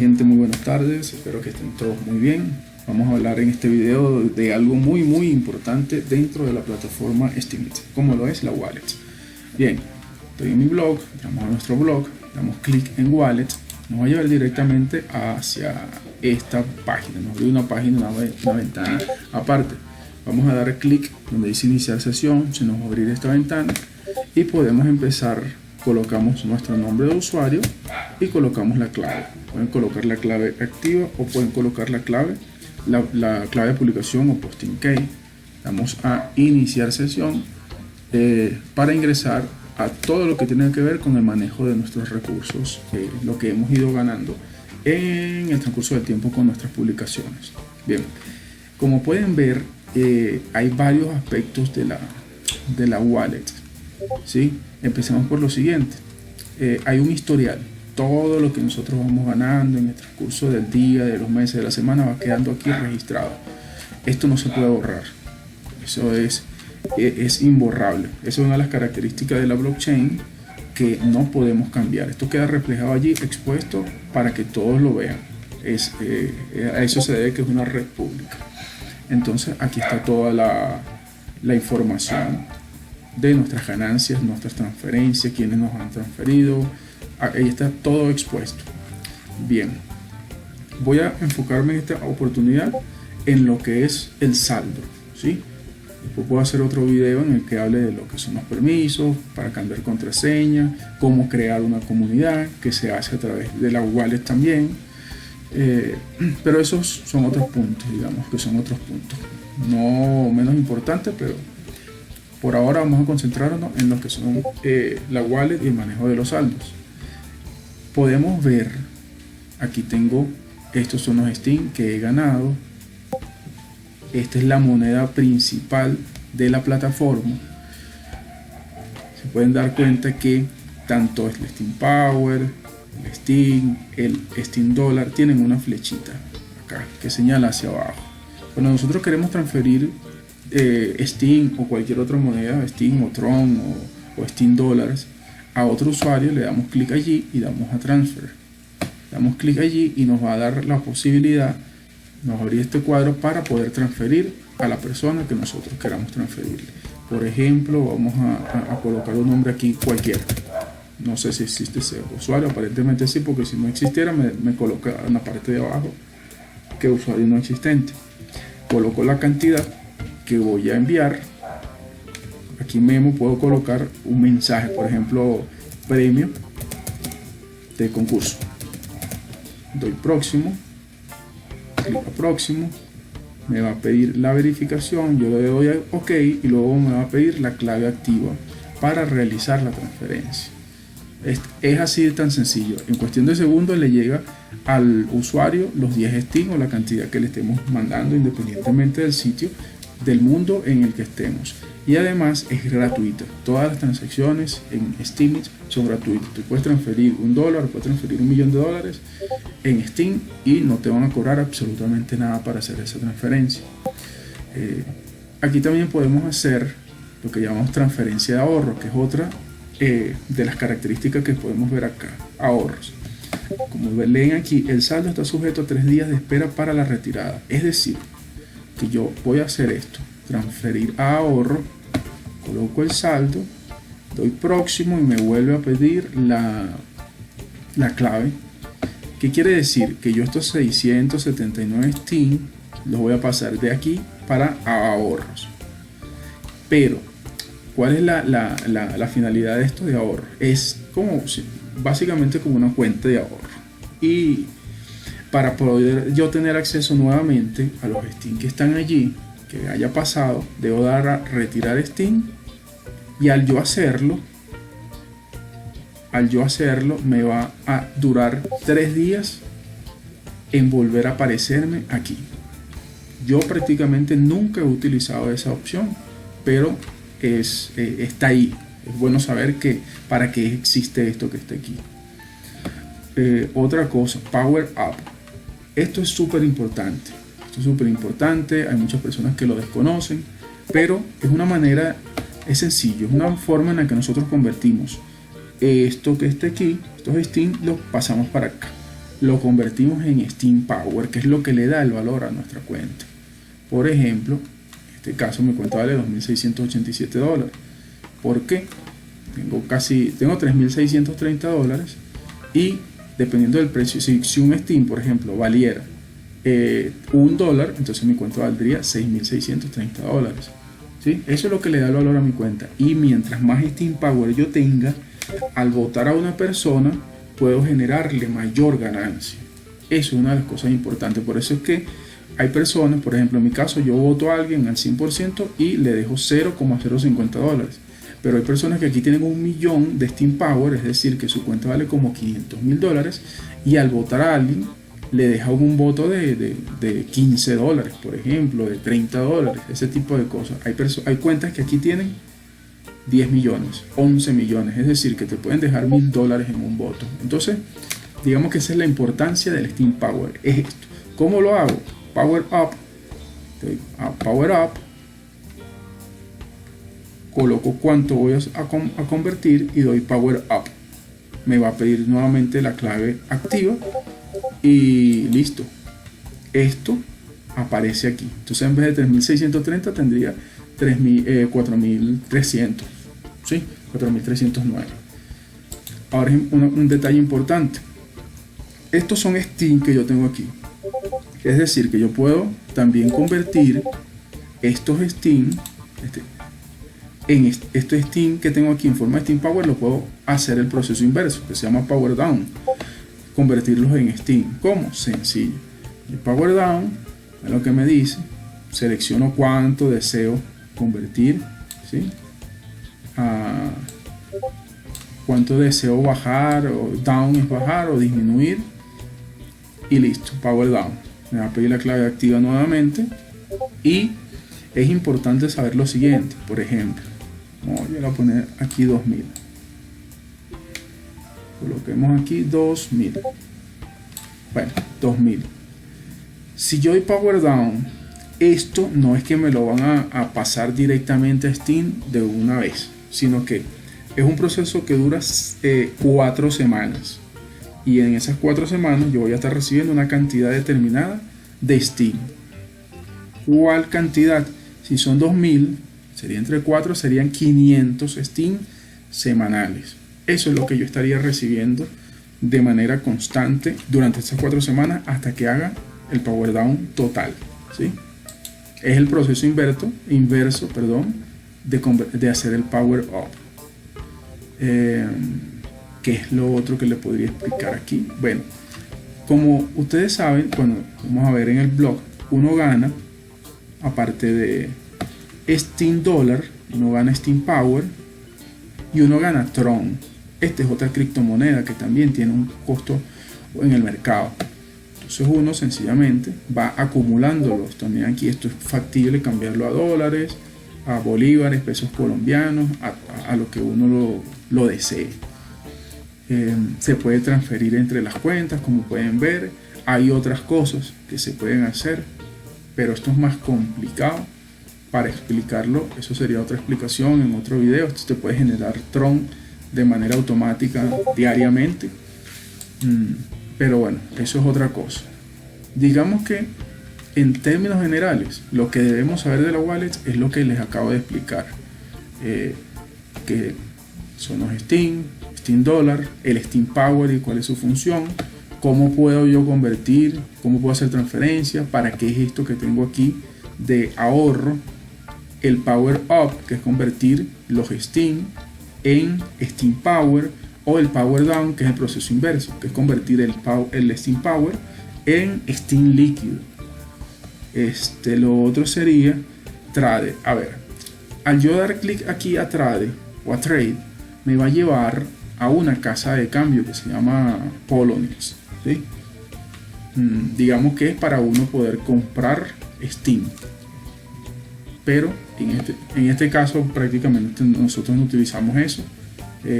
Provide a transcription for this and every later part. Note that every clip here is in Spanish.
Gente, muy buenas tardes, espero que estén todos muy bien. Vamos a hablar en este video de algo muy importante dentro de la plataforma Steemit, como lo es la wallet. Bien, estoy en mi blog, entramos a nuestro blog, damos clic en wallet, nos va a llevar directamente hacia esta página, nos abre una página, una ventana aparte. Vamos a dar clic donde dice iniciar sesión, se nos va a abrir esta ventana y podemos empezar. Colocamos nuestro nombre de usuario y colocamos la clave. Pueden colocar la clave activa o pueden colocar la clave de publicación o posting key. Damos a iniciar sesión para ingresar a todo lo que tiene que ver con el manejo de nuestros recursos, lo que hemos ido ganando en el transcurso del tiempo con nuestras publicaciones. Bien, como pueden ver, hay varios aspectos de la wallet. ¿Sí? Empecemos por lo siguiente. Hay un historial. Todo lo que nosotros vamos ganando en el transcurso del día, de los meses, de la semana va quedando aquí registrado. Esto no se puede borrar. Eso es imborrable. Esa es una de las características de la blockchain que no podemos cambiar. Esto queda reflejado allí, expuesto para que todos lo vean. A eso se debe que es una red pública. Entonces aquí está toda la información de nuestras ganancias, nuestras transferencias, quienes nos han transferido. Ahí está todo expuesto. Bien, voy a enfocarme en esta oportunidad en lo que es el saldo, ¿sí? Después puedo hacer otro video en el que hable de lo que son los permisos para cambiar contraseña, cómo crear una comunidad que se hace a través de la wallet también. Pero esos son otros puntos, digamos que son otros puntos no menos importantes, pero por ahora vamos a concentrarnos en lo que son la wallet y el manejo de los saldos. Podemos ver, aquí tengo, estos son los Steem que he ganado. Esta es la moneda principal de la plataforma. Se pueden dar cuenta que tanto el Steem Power, el Steem, el Steem Dollar tienen una flechita acá que señala hacia abajo. Cuando nosotros queremos transferir Steem o cualquier otra moneda, Steem o Tron o Steem Dollars a otro usuario, le damos clic allí y damos a transfer. Damos clic allí y nos va a dar la posibilidad, nos va a abrir este cuadro para poder transferir a la persona que nosotros queramos transferirle. Por ejemplo, vamos a colocar un nombre aquí cualquiera. No sé si existe ese usuario, aparentemente sí, porque si no existiera me coloca en la parte de abajo que usuario no existente. Coloco la cantidad que voy a enviar. Aquí mismo puedo colocar un mensaje, por ejemplo, premio de concurso. Doy próximo, clic a próximo, me va a pedir la verificación, yo le doy a OK y luego me va a pedir la clave activa para realizar la transferencia. Es así de tan sencillo. En cuestión de segundos le llega al usuario los 10 Steem o la cantidad que le estemos mandando, independientemente del sitio del mundo en el que estemos. Y además es gratuita. Todas las transacciones en Steemit son gratuitas. Tú puedes transferir $1, puedes transferir $1.000.000 en Steem y no te van a cobrar absolutamente nada para hacer esa transferencia. Aquí también podemos hacer lo que llamamos transferencia de ahorro, que es otra de las características que podemos ver acá. Ahorros. Como leen aquí, el saldo está sujeto a 3 días de espera para la retirada. Es decir, que yo voy a hacer esto, transferir a ahorro, coloco el saldo, doy próximo y me vuelve a pedir la clave. ¿Qué quiere decir? Que yo estos 679 Steem los voy a pasar de aquí para ahorros. Pero ¿cuál es la finalidad de esto de ahorro? Es como básicamente como una cuenta de ahorro. Y para poder yo tener acceso nuevamente a los Steem que están allí, que haya pasado, debo dar a retirar Steem, y al yo hacerlo me va a durar 3 días en volver a aparecerme aquí. Yo prácticamente nunca he utilizado esa opción, pero está ahí. Es bueno saber para qué existe esto que está aquí. Otra cosa, Power Up. Esto es súper importante. Hay muchas personas que lo desconocen, pero es una manera, es sencillo, es una forma en la que nosotros convertimos esto que está aquí, estos Steem, los pasamos para acá. lo convertimos en Steam Power, que es lo que le da el valor a nuestra cuenta. Por ejemplo, en este caso mi cuenta vale $2.687. ¿Por qué? Tengo $3.630 y dependiendo del precio, si un Steam, por ejemplo, valiera $1, entonces mi cuenta valdría $6.630. ¿Sí? Eso es lo que le da el valor a mi cuenta. Y mientras más Steam Power yo tenga, al votar a una persona, puedo generarle mayor ganancia. Eso es una de las cosas importantes. Por eso es que hay personas, por ejemplo, en mi caso, yo voto a alguien al 100% y le dejo $0,050. Pero hay personas que aquí tienen 1.000.000 de Steam Power, es decir, que su cuenta vale como $500.000 y al votar a alguien le deja un voto de $15, por ejemplo, de $30, ese tipo de cosas. Hay cuentas que aquí tienen 10 millones, 11 millones, es decir, que te pueden dejar $1.000 en un voto. Entonces, digamos que esa es la importancia del Steam Power, es esto. ¿Cómo lo hago? Power Up, Power Up, coloco cuánto voy a convertir y doy Power Up. Me va a pedir nuevamente la clave activa y listo. Esto aparece aquí. Entonces en vez de 3.630 tendría 4.300, ¿sí? 4.309. Ahora un detalle importante. Estos son Steam que yo tengo aquí. Es decir, que yo puedo también convertir estos Steam en este Steam que tengo aquí en forma de Steam Power. Lo puedo hacer el proceso inverso, que se llama Power Down. Convertirlos en Steam. ¿Cómo? Sencillo. El Power Down es lo que me dice. Selecciono cuánto deseo convertir, ¿sí? Cuánto deseo bajar, o down es bajar o disminuir, y listo. Power Down. Me va a pedir la clave activa nuevamente y es importante saber lo siguiente. Por ejemplo, yo le voy a poner aquí 2.000. Coloquemos aquí 2.000. Bueno, 2.000. Si yo doy Power Down, esto no es que me lo van a pasar directamente a Steam de una vez, sino que es un proceso que dura 4 semanas. Y en esas 4 semanas yo voy a estar recibiendo una cantidad determinada de Steam. ¿Cuál cantidad? Si son 2.000, sería entre 4, serían 500 Steam semanales. Eso es lo que yo estaría recibiendo de manera constante durante estas 4 semanas hasta que haga el Power Down total, ¿sí? Es el proceso inverso, de hacer el Power Up. ¿Qué es lo otro que le podría explicar aquí? Bueno, como ustedes saben, cuando vamos a ver en el blog, uno gana, aparte de Steam Dollar, uno gana Steam Power y uno gana Tron. Esta es otra criptomoneda que también tiene un costo en el mercado. Entonces uno sencillamente va acumulándolos. También aquí esto es factible cambiarlo a dólares, a bolívares, pesos colombianos, a lo que uno lo desee. Se puede transferir entre las cuentas, como pueden ver. Hay otras cosas que se pueden hacer, pero esto es más complicado para explicarlo. Eso sería otra explicación en otro video. Esto te puede generar Tron de manera automática diariamente, pero bueno, eso es otra cosa. Digamos que en términos generales lo que debemos saber de la wallet es lo que les acabo de explicar, que son los Steam Dollar, el Steam Power y cuál es su función, cómo puedo yo convertir, cómo puedo hacer transferencia, para qué es esto que tengo aquí de ahorro, el Power Up, que es convertir los Steam en Steam Power, o el Power Down, que es el proceso inverso, que es convertir el Steam Power en Steam líquido. Lo otro sería Trade. A ver, al yo dar clic aquí a Trade o a Trade, me va a llevar a una casa de cambio que se llama Poloniex, ¿sí? Digamos que es para uno poder comprar Steam, pero en este caso prácticamente nosotros no utilizamos eso.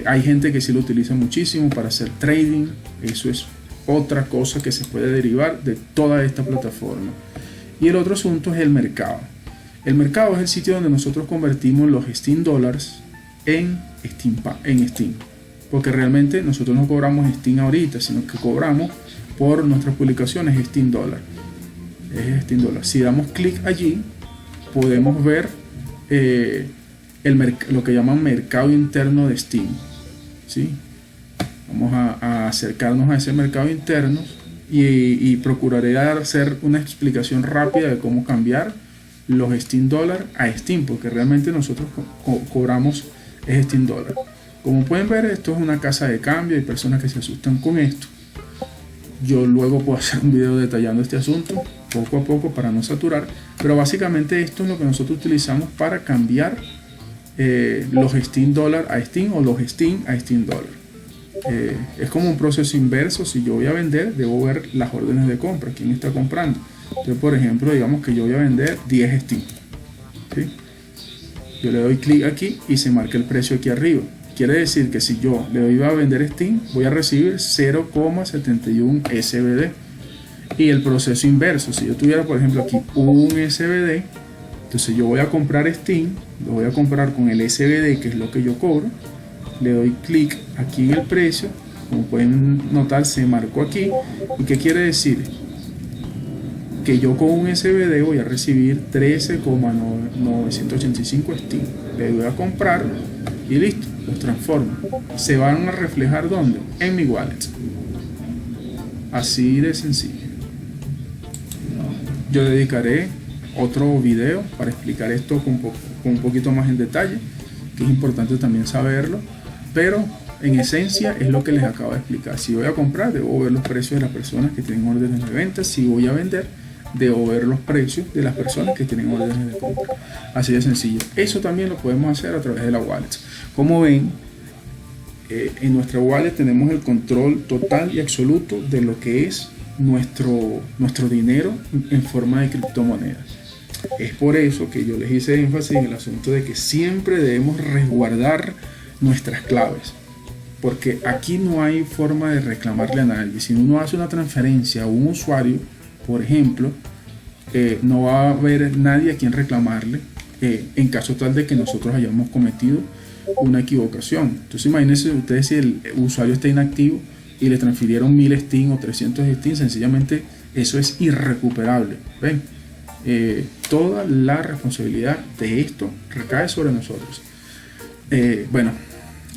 Hay gente que sí lo utiliza muchísimo para hacer trading. Eso es otra cosa que se puede derivar de toda esta plataforma. Y el otro asunto es el mercado. El mercado es el sitio donde nosotros convertimos los Steam Dollars en Steam, porque realmente nosotros no cobramos Steam ahorita, sino que cobramos por nuestras publicaciones es Steam Dollar. Si damos clic allí, podemos ver lo que llaman mercado interno de Steam, ¿sí? Vamos a acercarnos a ese mercado interno y procuraré hacer una explicación rápida de cómo cambiar los Steam Dollar a Steam, porque realmente nosotros cobramos es Steam Dollar. Como pueden ver, esto es una casa de cambio, hay personas que se asustan con esto. Yo luego puedo hacer un video detallando este asunto poco a poco para no saturar, pero básicamente esto es lo que nosotros utilizamos para cambiar los Steam Dollar a Steam o los Steam a Steam Dollar. Es como un proceso inverso. Si yo voy a vender, debo ver las órdenes de compra, quién está comprando. Entonces, por ejemplo, digamos que yo voy a vender 10 Steam, ¿sí? Yo le doy clic aquí y se marca el precio aquí arriba. Quiere decir que si yo le doy a vender Steam, voy a recibir 0,71 SBD. Y el proceso inverso, si yo tuviera por ejemplo aquí un SBD, entonces yo voy a comprar Steam, lo voy a comprar con el SBD, que es lo que yo cobro. Le doy clic aquí en el precio, como pueden notar se marcó aquí. ¿Y qué quiere decir? Que yo con un SBD voy a recibir 13,985 Steam. Le doy a comprar y listo, los transformo. Se van a reflejar ¿dónde? En mi wallet. Así de sencillo. Yo dedicaré otro video para explicar esto con un poquito más en detalle, que es importante también saberlo, pero en esencia es lo que les acabo de explicar. Si voy a comprar, debo ver los precios de las personas que tienen órdenes de venta. Si voy a vender, debo ver los precios de las personas que tienen órdenes de compra. Así de sencillo. Eso también lo podemos hacer a través de la wallet. Como ven, en nuestra wallet tenemos el control total y absoluto de lo que es nuestro dinero en forma de criptomonedas. Es por eso que yo les hice énfasis en el asunto de que siempre debemos resguardar nuestras claves, porque aquí no hay forma de reclamarle a nadie. Si uno hace una transferencia a un usuario, por ejemplo, no va a haber nadie a quien reclamarle en caso tal de que nosotros hayamos cometido una equivocación. Entonces imagínense ustedes, si el usuario está inactivo y le transfirieron 1000 Steam o 300 Steam, sencillamente eso es irrecuperable. ¿Ven? Toda la responsabilidad de esto recae sobre nosotros. Bueno,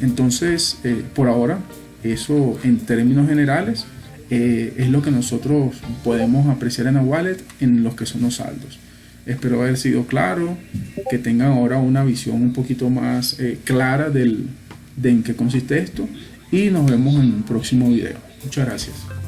entonces por ahora eso en términos generales es lo que nosotros podemos apreciar en la wallet en los que son los saldos. Espero haber sido claro, que tengan ahora una visión un poquito más clara de en qué consiste esto, y nos vemos en un próximo video. Muchas gracias.